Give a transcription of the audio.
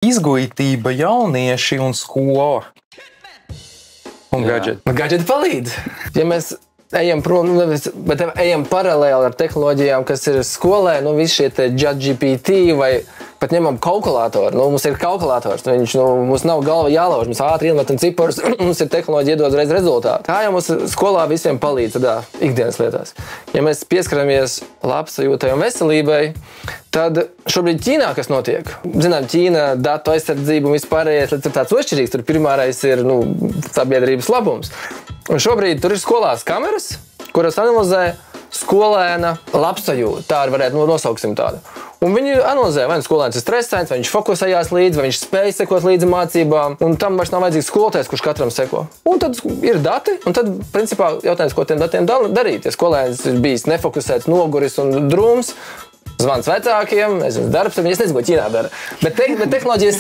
Izglītība, jaunieši un skola. Un gadžeti. Gadžeti palīdz. Ja mēs ejam prom, bet ejam paralēli ar tehnoloģijām, kas ir skolē, visi šie ChatGPT vai pat ņemam kalkulātoru. Mums ir kalkulators, mums nav galva jālauž, mēs ātri iemetam ciparus, mums ir tehnoloģija iedod reiz rezultātu. Tā jau mums skolā visiem palīdz tādā ikdienas lietās. Ja mēs pieskaramies labsajūtai un veselībai, tad šobrīd Ķīnā, kas notiek? Zinām, Ķīna, datu aizsardzība un vispārējais ir tāds ošķirīgs. Tur pirmārais ir sabiedrības labums. Un šobrīd tur ir skolās kameras, kuras analizē skolēna labsajūtu. Tā arī varētu nosauksim tādu. Un viņi analizē, vai skolēns ir stresains, vai viņš fokusējās līdzi, vai viņš spēj sekot līdzi mācībām, un tam vairs nav vajadzīgs skolotājs, kurš katram seko. Un tad ir dati, un tad, principā, jautājums, ko tiem datiem darīt. Ja skolēns ir bijis nefokusēts, noguris un drūms, zvans vecākiem, darbs, es nezinu, ko Ķīnā dara. Bet tehnoloģijas